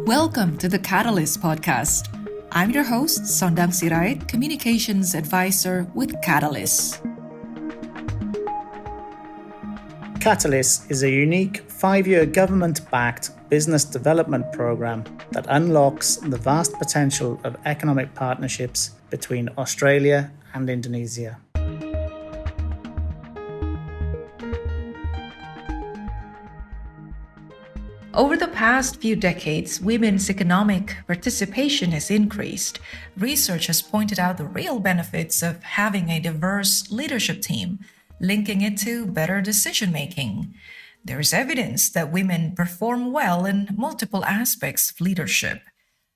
Welcome to the Katalis Podcast. I'm your host, Sondang Sirait, Communications Advisor with Katalis. Katalis is a unique 5-year government-backed business development program that unlocks the vast potential of economic partnerships between Australia and Indonesia. Over the past few decades, women's economic participation has increased. Research has pointed out the real benefits of having a diverse leadership team, linking it to better decision-making. There is evidence that women perform well in multiple aspects of leadership.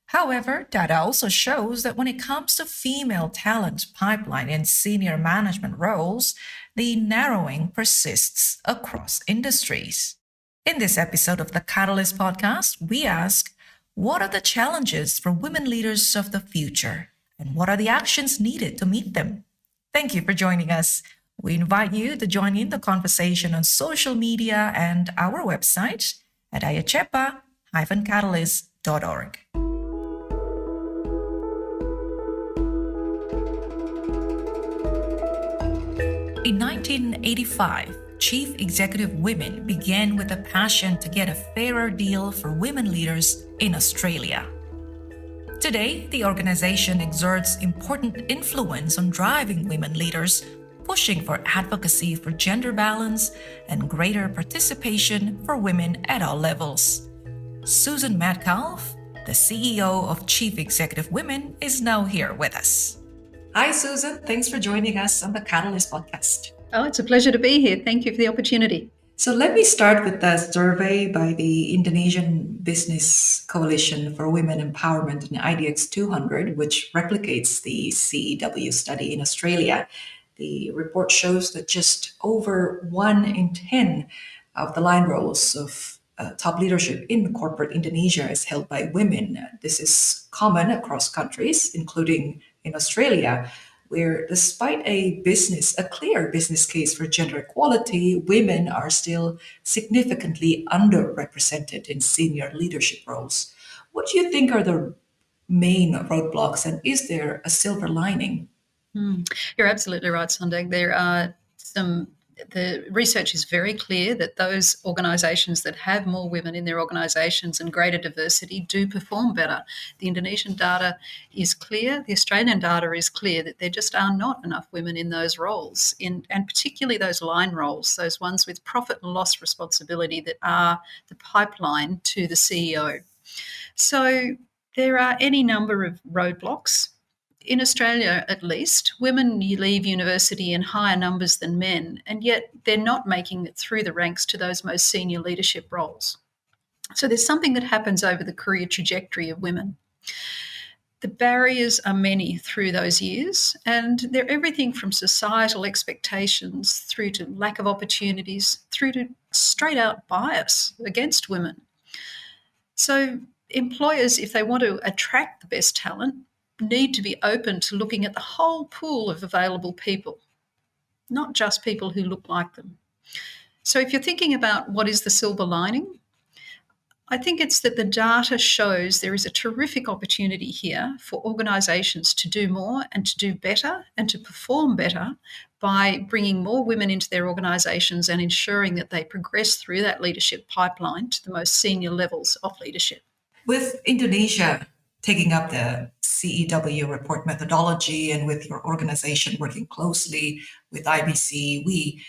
However, data also shows that when it comes to female talent pipeline in senior management roles, the narrowing persists across industries. In this episode of the Katalis Podcast, we ask, what are the challenges for women leaders of the future? And what are the actions needed to meet them? Thank you for joining us. We invite you to join in the conversation on social media and our website at ayachepa-katalis.org. In 1985, Chief Executive Women began with a passion to get a fairer deal for women leaders in Australia. Today, the organization exerts important influence on driving women leaders, pushing for advocacy for gender balance and greater participation for women at all levels. Susan Metcalf, the CEO of Chief Executive Women, is now here with us. Hi, Susan. Thanks for joining us on the Katalis Podcast. Oh, it's a pleasure to be here. Thank you for the opportunity. So let me start with the survey by the Indonesian Business Coalition for Women Empowerment in IDX 200, which replicates the CEW study in Australia. The report shows that just over 1 in 10 of the line roles of top leadership in corporate Indonesia is held by women. This is common across countries, including in Australia, where despite a clear business case for gender equality, women are still significantly underrepresented in senior leadership roles. What do you think are the main roadblocks, and is there a silver lining? You're absolutely right, Sondang. The research is very clear that those organisations that have more women in their organisations and greater diversity do perform better. The Indonesian data is clear. The Australian data is clear that there just are not enough women in those roles, and particularly those line roles, those ones with profit and loss responsibility that are the pipeline to the CEO. So there are any number of roadblocks. In Australia, at least, women leave university in higher numbers than men, and yet they're not making it through the ranks to those most senior leadership roles. So there's something that happens over the career trajectory of women. The barriers are many through those years, and they're everything from societal expectations through to lack of opportunities, through to straight-out bias against women. So employers, if they want to attract the best talent, need to be open to looking at the whole pool of available people, not just people who look like them. So if you're thinking about what is the silver lining, I think it's that the data shows there is a terrific opportunity here for organisations to do more and to do better and to perform better by bringing more women into their organisations and ensuring that they progress through that leadership pipeline to the most senior levels of leadership. With Indonesia taking up the CEW report methodology and with your organization working closely with IBCWE,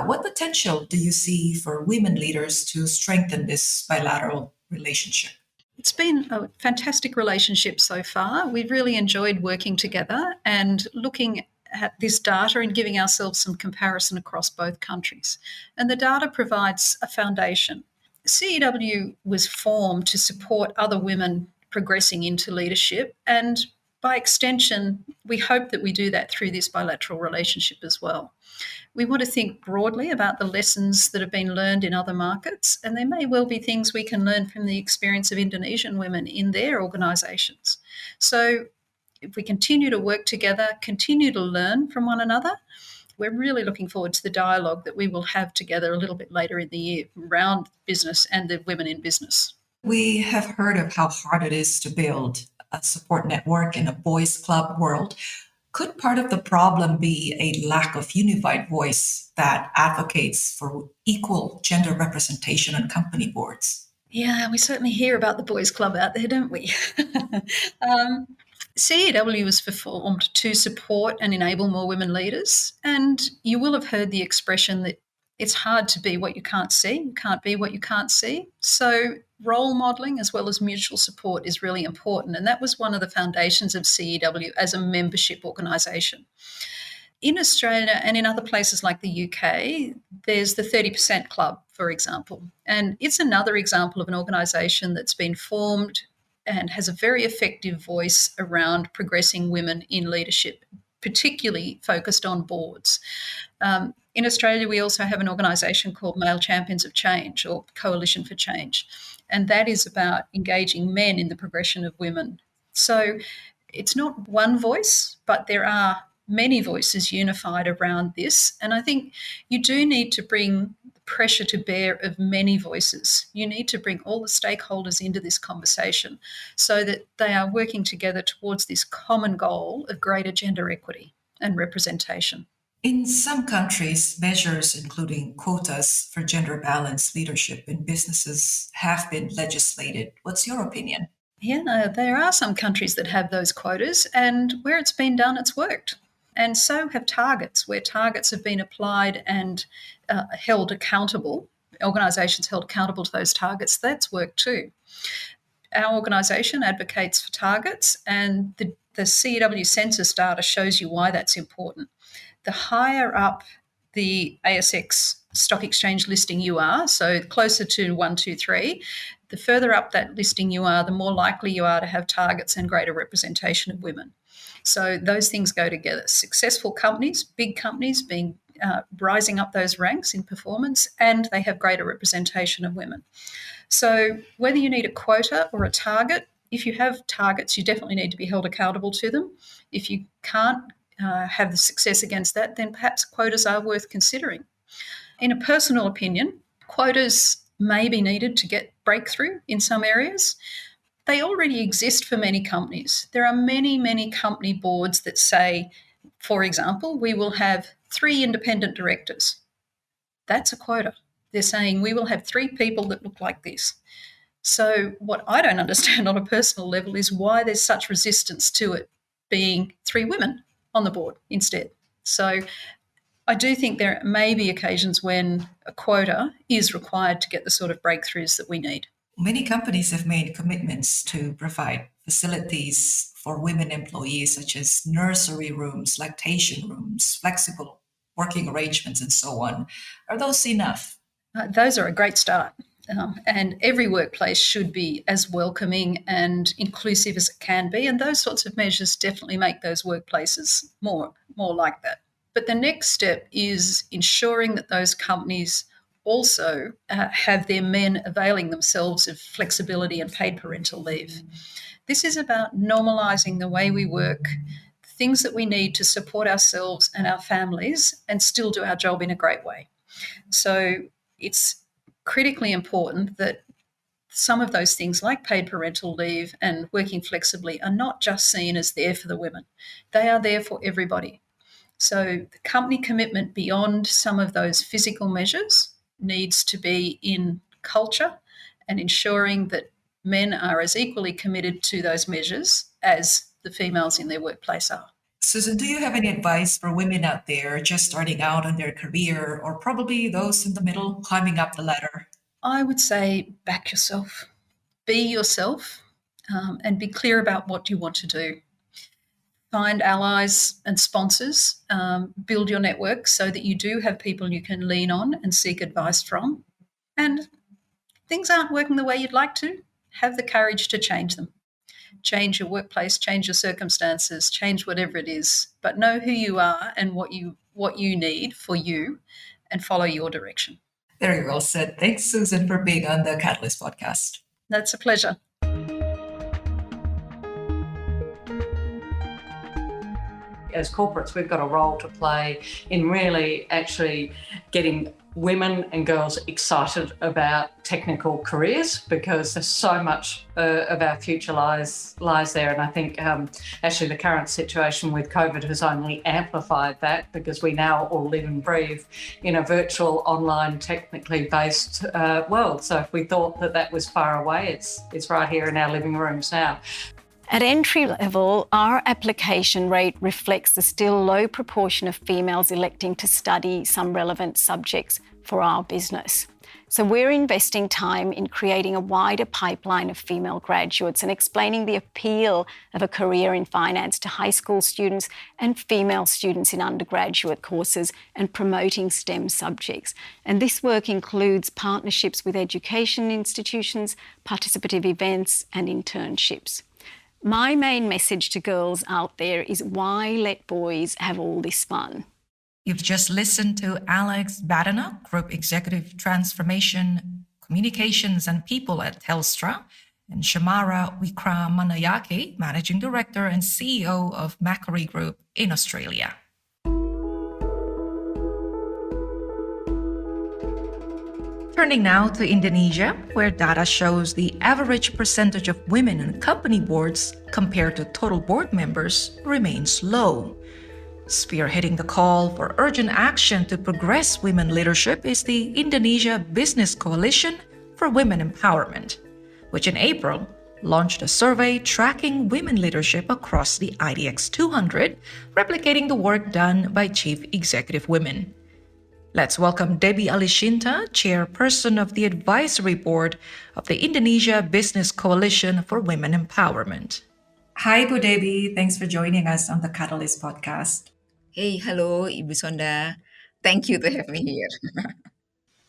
what potential do you see for women leaders to strengthen this bilateral relationship? It's been a fantastic relationship so far. We've really enjoyed working together and looking at this data and giving ourselves some comparison across both countries. And the data provides a foundation. CEW was formed to support other women progressing into leadership, and by extension, we hope that we do that through this bilateral relationship as well. We want to think broadly about the lessons that have been learned in other markets, and there may well be things we can learn from the experience of Indonesian women in their organisations. So if we continue to work together, continue to learn from one another, we're really looking forward to the dialogue that we will have together a little bit later in the year around business and the women in business. We have heard of how hard it is to build a support network in a boys' club world. Could part of the problem be a lack of unified voice that advocates for equal gender representation on company boards? Yeah, we certainly hear about the boys' club out there, don't we? CEW was formed to support and enable more women leaders. And you will have heard the expression that it's hard to be what you can't see. You can't be what you can't see. So role modelling as well as mutual support is really important. And that was one of the foundations of CEW as a membership organisation. In Australia and in other places like the UK, there's the 30% Club, for example. And it's another example of an organisation that's been formed and has a very effective voice around progressing women in leadership, particularly focused on boards. In Australia, we also have an organisation called Male Champions of Change, or Coalition for Change, and that is about engaging men in the progression of women. So it's not one voice, but there are many voices unified around this. And I think you do need to bring the pressure to bear of many voices. You need to bring all the stakeholders into this conversation so that they are working together towards this common goal of greater gender equity and representation. In some countries, measures including quotas for gender balanced leadership in businesses have been legislated. What's your opinion? Yeah, there are some countries that have those quotas, and where it's been done, it's worked. And so have targets, where targets have been applied and held accountable, organisations held accountable to those targets. That's worked too. Our organisation advocates for targets, and the CEW census data shows you why that's important. The higher up the ASX stock exchange listing you are, so closer to 1, 2, 3, the further up that listing you are, the more likely you are to have targets and greater representation of women. So those things go together. Successful companies, big companies being rising up those ranks in performance, and they have greater representation of women. So whether you need a quota or a target, if you have targets, you definitely need to be held accountable to them. If you can't have the success against that, then perhaps quotas are worth considering. In a personal opinion, quotas may be needed to get breakthrough in some areas. They already exist for many companies. There are many, many company boards that say, for example, we will have 3 independent directors. That's a quota. They're saying we will have 3 people that look like this. So what I don't understand on a personal level is why there's such resistance to it being 3 women on the board instead. So I do think there may be occasions when a quota is required to get the sort of breakthroughs that we need. Many companies have made commitments to provide facilities for women employees, such as nursery rooms, lactation rooms, flexible working arrangements, and so on. Are those enough? Those are a great start. And every workplace should be as welcoming and inclusive as it can be. And those sorts of measures definitely make those workplaces more like that. But the next step is ensuring that those companies also have their men availing themselves of flexibility and paid parental leave. This is about normalising the way we work, things that we need to support ourselves and our families and still do our job in a great way. So it's critically important that some of those things like paid parental leave and working flexibly are not just seen as there for the women. They are there for everybody. So the company commitment beyond some of those physical measures needs to be in culture and ensuring that men are as equally committed to those measures as the females in their workplace are. Susan, do you have any advice for women out there just starting out in their career, or probably those in the middle climbing up the ladder? I would say back yourself. Be yourself and be clear about what you want to do. Find allies and sponsors, build your network so that you do have people you can lean on and seek advice from. And things aren't working the way you'd like to, have the courage to change them. Change your workplace, change your circumstances, change whatever it is, but know who you are and what you need for you and follow your direction. Very well said. Thanks, Susan, for being on the Katalis Podcast. That's a pleasure. As corporates, we've got a role to play in really actually getting women and girls excited about technical careers, because there's so much of our future lies there. And I think actually the current situation with COVID has only amplified that, because we now all live and breathe in a virtual, online, technically based world. So if we thought that was far away, it's right here in our living rooms now. At entry level, our application rate reflects the still low proportion of females electing to study some relevant subjects for our business. So we're investing time in creating a wider pipeline of female graduates and explaining the appeal of a career in finance to high school students and female students in undergraduate courses, and promoting STEM subjects. And this work includes partnerships with education institutions, participative events, and internships. My main message to girls out there is, why let boys have all this fun? You've just listened to Alex Badana, Group Executive Transformation, Communications and People at Telstra, and Shamara Wikramanayake, Managing Director and CEO of Macquarie Group in Australia. Turning now to Indonesia, where data shows the average percentage of women in company boards compared to total board members remains low. Spearheading the call for urgent action to progress women leadership is the Indonesia Business Coalition for Women Empowerment, which in April launched a survey tracking women leadership across the IDX 200, replicating the work done by chief executive women. Let's welcome Debby Alishinta, Chairperson of the Advisory Board of the Indonesia Business Coalition for Women Empowerment. Hi, Bu Debby. Thanks for joining us on the Katalis Podcast. Hey, hello, Ibu Sonda. Thank you to have me here.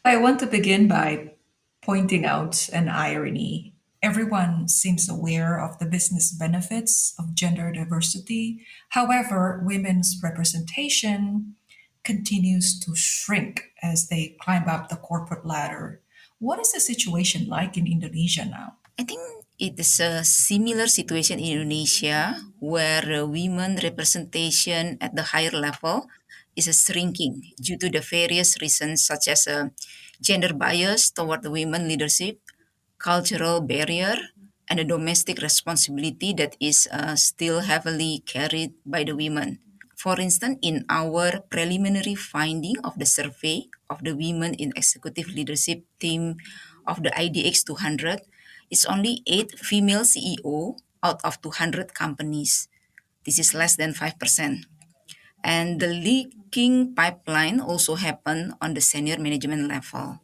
I want to begin by pointing out an irony. Everyone seems aware of the business benefits of gender diversity. However, women's representation continues to shrink as they climb up the corporate ladder. What is the situation like in Indonesia now? I think it is a similar situation in Indonesia, where women representation at the higher level is shrinking due to the various reasons, such as gender bias toward the women leadership, cultural barrier, and a domestic responsibility that is still heavily carried by the women. For instance, in our preliminary finding of the survey of the women in executive leadership team of the IDX 200, it's only 8 female CEO out of 200 companies. This is less than 5%. And the leaking pipeline also happened on the senior management level.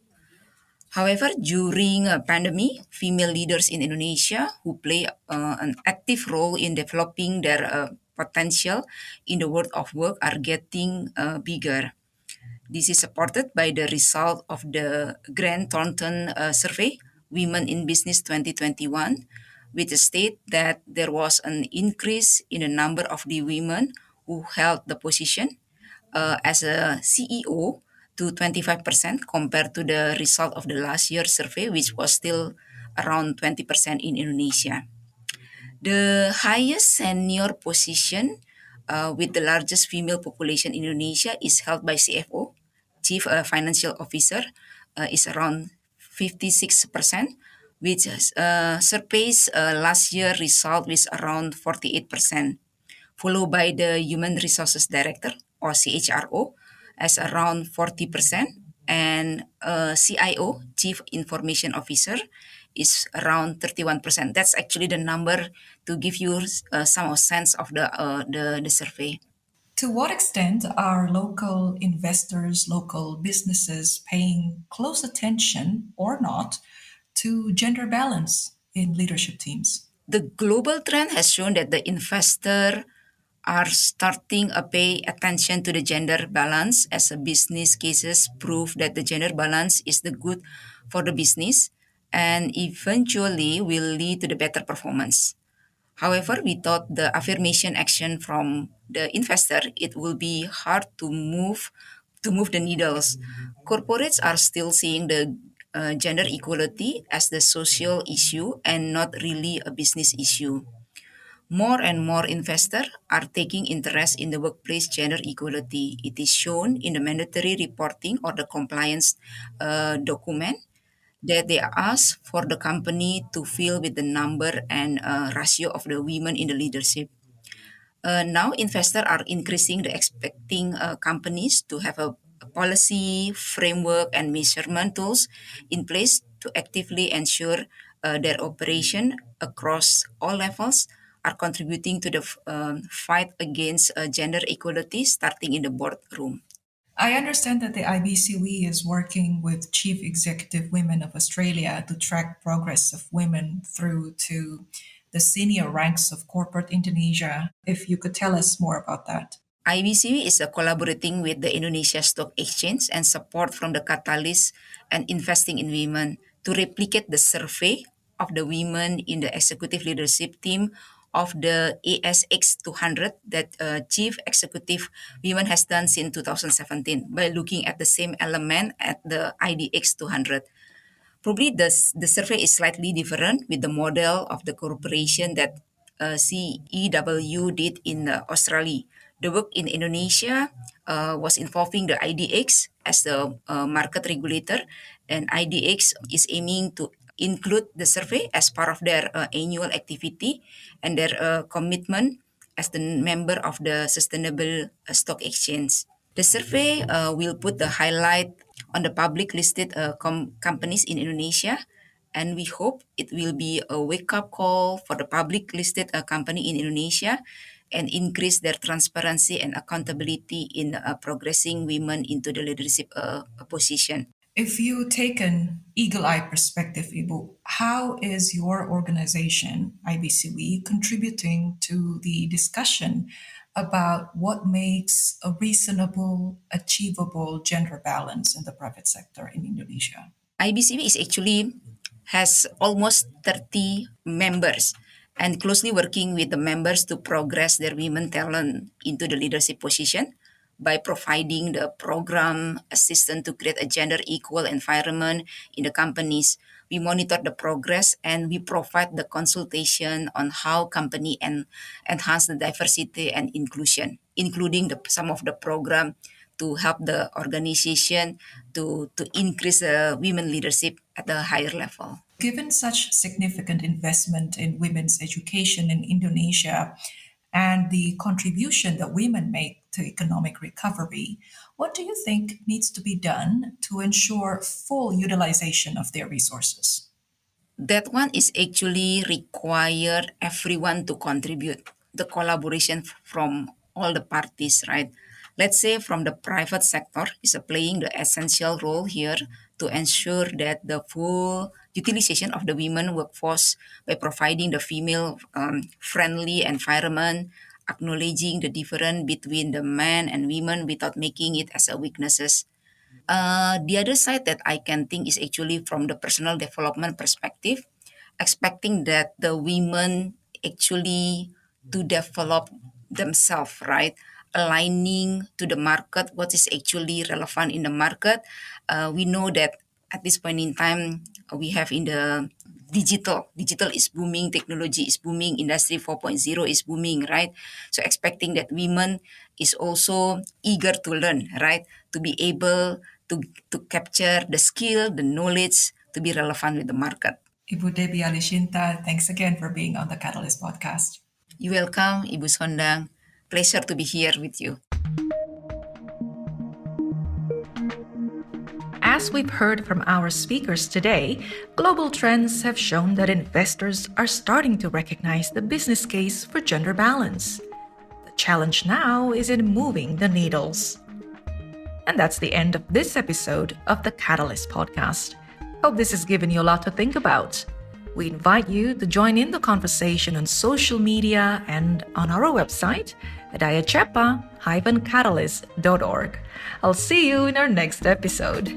However, during a pandemic, female leaders in Indonesia who play an active role in developing their potential in the world of work are getting bigger. This is supported by the result of the Grant Thornton survey, Women in Business 2021, which state that there was an increase in the number of the women who held the position as a CEO to 25% compared to the result of the last year's survey, which was still around 20% in Indonesia. The highest senior position with the largest female population in Indonesia is held by CFO, Chief Financial Officer, is around 56%, which surpassed last year's result with around 48%, followed by the Human Resources Director, or CHRO, as around 40%, and CIO, Chief Information Officer, is around 31%. That's actually the number to give you some sense of the survey. To what extent are local investors, local businesses paying close attention or not to gender balance in leadership teams? The global trend has shown that the investor are starting to pay attention to the gender balance, as business cases prove that the gender balance is the good for the business and eventually will lead to the better performance. However, we thought the affirmation action from the investor, it will be hard to move the needles. Corporates are still seeing the gender equality as the social issue and not really a business issue. More and more investors are taking interest in the workplace gender equality. It is shown in the mandatory reporting or the compliance document that they ask for the company to fill with the number and ratio of the women in the leadership. Now investors are increasing the expecting companies to have a policy, framework, and measurement tools in place to actively ensure their operation across all levels are contributing to the fight against gender equality starting in the boardroom. I understand that the IBCWE is working with Chief Executive Women of Australia to track progress of women through to the senior ranks of corporate Indonesia. If you could tell us more about that. IBCWE is collaborating with the Indonesia Stock Exchange and support from the Katalis and Investing in Women to replicate the survey of the women in the executive leadership team of the ASX 200 that Chief Executive Women has done since 2017 by looking at the same element at the IDX 200. Probably the survey is slightly different with the model of the corporation that CEW did in Australia. The work in Indonesia was involving the IDX as the market regulator, and IDX is aiming to include the survey as part of their annual activity and their commitment as the member of the Sustainable Stock Exchange. The survey will put the highlight on the public listed companies in Indonesia, and we hope it will be a wake-up call for the public listed company in Indonesia and increase their transparency and accountability in progressing women into the leadership position. If you take an eagle eye perspective, Ibu, how is your organization, IBCWE, contributing to the discussion about what makes a reasonable, achievable gender balance in the private sector in Indonesia? IBCWE is actually has almost 30 members and closely working with the members to progress their women talent into the leadership position by providing the program assistance to create a gender equal environment in the companies. We monitor the progress and we provide the consultation on how company enhance the diversity and inclusion, including some of the program to help the organization to increase women leadership at the higher level. Given such significant investment in women's education in Indonesia and the contribution that women make to economic recovery, what do you think needs to be done to ensure full utilization of their resources? That one is actually require everyone to contribute, the collaboration from all the parties, right? Let's say from the private sector is playing the essential role here to ensure that the full utilization of the women workforce by providing the female friendly environment, acknowledging the difference between the men and women without making it as a weaknesses. The other side that I can think is actually from the personal development perspective, expecting that the women actually to develop themselves, right? Aligning to the market, what is actually relevant in the market. We know that at this point in time, we have in the digital is booming, technology is booming, industry 4.0 is booming, right? So expecting that women is also eager to learn, right? To be able to capture the skill, the knowledge to be relevant with the market. Ibu Debby Alishinta, thanks again for being on the Katalis Podcast. You're welcome, Ibu Sondang. Pleasure to be here with you. As we've heard from our speakers today, global trends have shown that investors are starting to recognize the business case for gender balance. The challenge now is in moving the needles. And that's the end of this episode of the Katalis Podcast. Hope this has given you a lot to think about. We invite you to join in the conversation on social media and on our website at ayachepa-catalyst.org. I'll see you in our next episode.